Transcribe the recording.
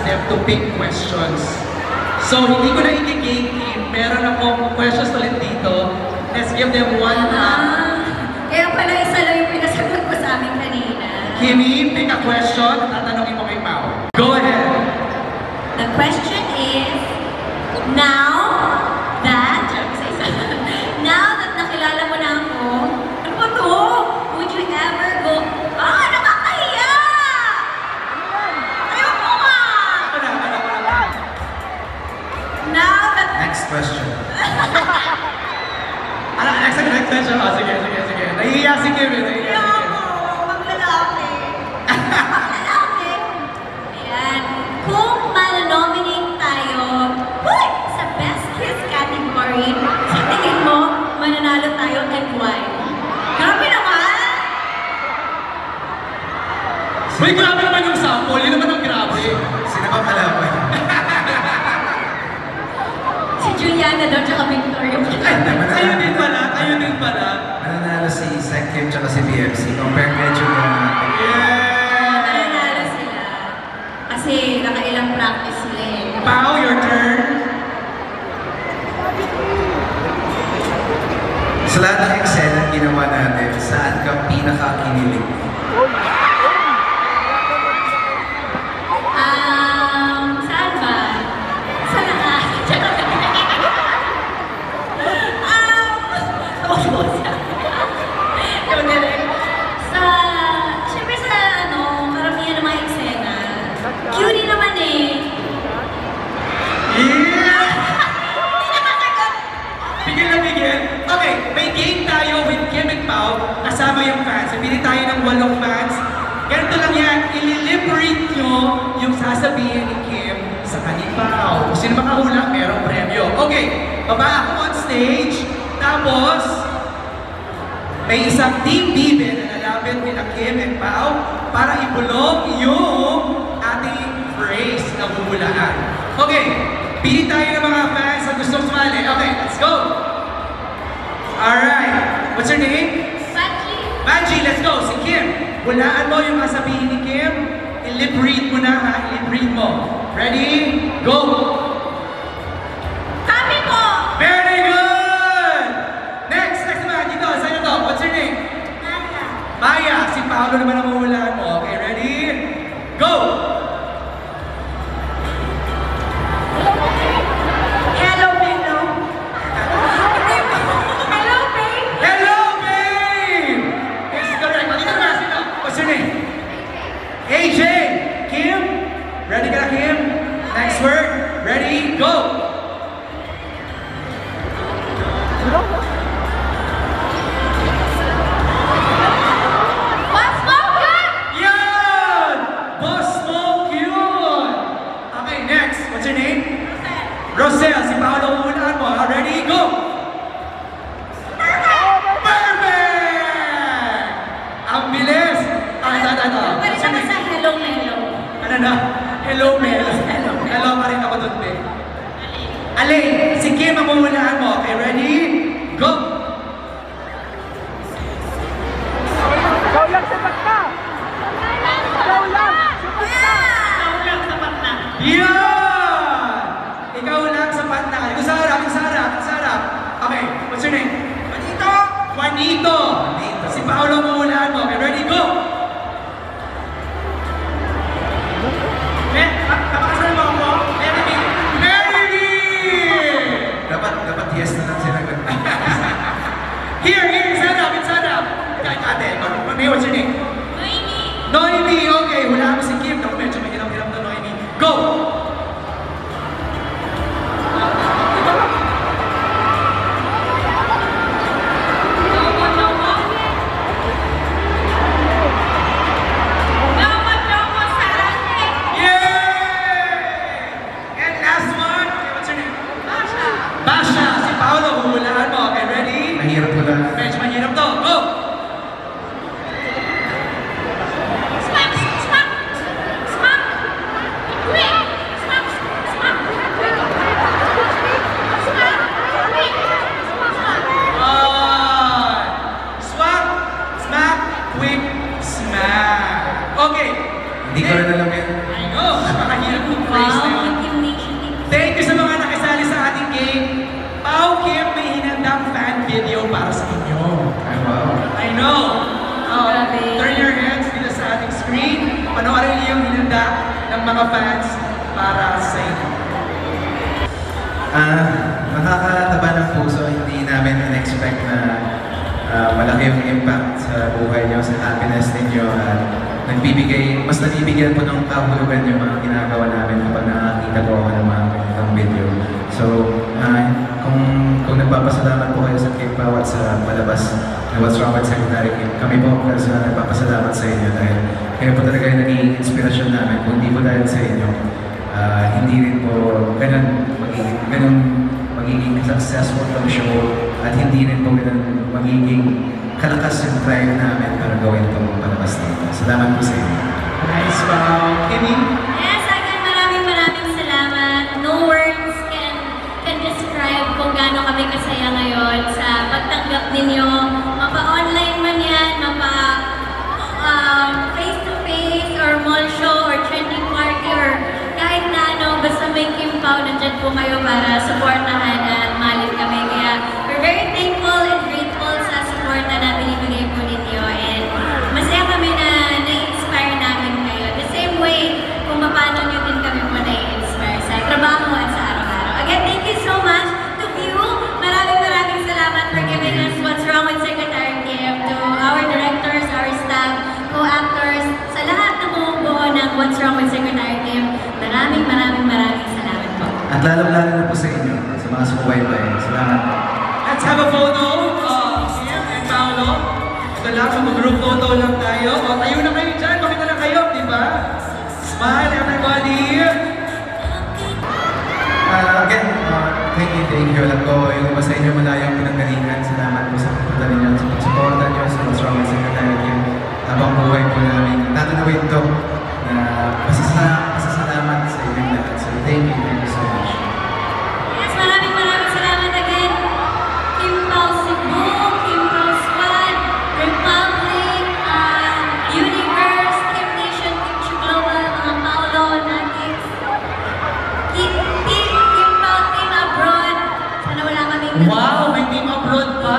them to pick questions. So, hindi ko na i-gatekeep. Meron akong questions ulit dito. Let's give them one. Kaya pala isa lang yung pinasagot ko sa amin kanina. Kimi, pick a question. Tatanungin mo kay Pao. Go ahead. The question is, now that nakilala mo na ako, ano ba to? Would you ever go, nakakahiya! Ayoko nga! Now that... Next question. Next question. Sige. Nahihiya si Kim. Wag lalaki. Ayan. Kung nominate tayo sa Best Kiss category, sa tingin mo, mananalo tayo and why? Grabe naman! May grabe naman yung sample. Yun naman ang grabe. Sino ba kalaban? Si Juliana daw, tsaka Victoria. Kayo din pala. Mananalo si Sec Kim tsaka si BFC. Compare medyo na natin. Yeah! Mananalo sila. Kasi nakailang practice sila eh. Pao, your turn. Sa lahat ng Excel na ginawa natin, saan ka pinaka-kinilig? Saan ba? Sa lahat. Siyempre sa karamihan ng mga eksena. Cutie naman eh. Yeah! Bigil. Okay, may game tayo with Kim and Pao. Kasama yung fans. Pili tayo ng 8 fans. Ganito lang yan, ililiberate nyo yung sasabihin ni Kim sa kanil Pao. Kung sino makahula, merong premyo. Okay, baba ako on stage. Tapos, may isang team bibe na lalapit nila Kim and Pao para ibulong yung ating phrase na huhulaan. Okay, pili tayo ng mga fans na gustong sumali. Okay, let's go! Alright, what's your name? Banji, let's go! Si Kim, hulaan mo yung kasabihin ni Kim. I-lip-read mo na ha, i-lip-read mo. Ready? Go! Kami po! Very good! Next naman, dito, sa'yo na to. What's your name? Maya, si Paolo naman ang huhulaan mo. Okay, ready? Go! Hello, Hello, babe! Hello, babe! Yes, correct. Dito na, sino? What's your name? AJ! Kim? Ready ka na, Kim? Next word. Ready? Go! What's spoken? Yan! Boss Smoke yun! Okay, next. What's your name? Rosel. Si Paolo huhulaan mo. Ready? Go! Perfect! Ang bilis! Ito. Balik naman sa Hello, Melo. Ano na? Hello, Mel. Hello pa rin ako doon, Mel. Alin, si Kim ang huhulaan mo. Okay, ready? Go! Ikaw lang sapat na! Ikaw lang! Yan! Ikaw lang sapat na. Ito sa harap. Okay, what's your name? Juanito! Si Paolo ang huhulaan mo. Okay, ready? Go! Kapakasalan mo ako? Mary! Dapat yes na lang sila. nakakataba ng puso. Hindi namin in-expect na malaki yung impact sa buhay niyo, sa happiness ninyo. At mas nabibigyan po ng kahulugan yung mga ginagawa namin kapag nakakita po ako ng mga ganitong video. So, kung nagpapasalamat po kayo sa Kim Pao at sa palabas na What's Wrong with Secretary Kim, kami po personal nagpapasalamat sa inyo dahil kayo po talaga yung naging inspirasyon namin. Kung hindi po dahil sa inyo, hindi rin po ganun magiging successful ang show at hindi rin po ganun magiging kalakas yung drive namin para gawin itong palabas nito. Salamat po sa inyo. Nice, wow. Kimmy? Yes, again, maraming salamat. No words can describe kung gaano kami kasaya ngayon sa pagtanggap ninyo. Mapa-online man yan, face-to-face or mall show or trending party or kahit na ano, basta may Kim Pao, nandyan po kayo para supportahan at mahalin kami. Kaya we're very thankful and grateful sa suporta na binibigay po ninyo. And masaya kami na na-inspire namin kayo. The same way kung paano nyo din kami po na-inspire sa trabaho at sa araw-araw. Again, thank you so much to you. Maraming salamat for giving us What's Wrong with Secretary Kim, to our directors, our staff, co-actors, sa lahat na bumubuo ng What's Wrong with Secretary Kim. Maraming salamat po. At lalong-lalo na po sa inyo, sa mga sumubaybay. Salamat po. Let's have a photo of Kim and Paolo. Ito lang, mag-group photo lang tayo. O, tayo na kayo dyan. Pakita na kayo, di ba? Smile, everybody. Again, thank you. Alam ko, yung iba sa inyo malayang pinanggalingan. Salamat po sa pagpunta ninyo, sa pagsuporta nyo, sa What's Wrong with Secretary Kim. Habang buhay po namin, tatanawin ito na pasasalamat sa inyong lahat. So, thank you so much. Yes, maraming salamat again. Kim Pao Cebu, Kim Pao Squad, Republic, Universe, Kim Nation, Kim Global, mga Paolo, Nagix, Kim Pao Team Abroad. Sana wala kaming Wow, may team abroad pa.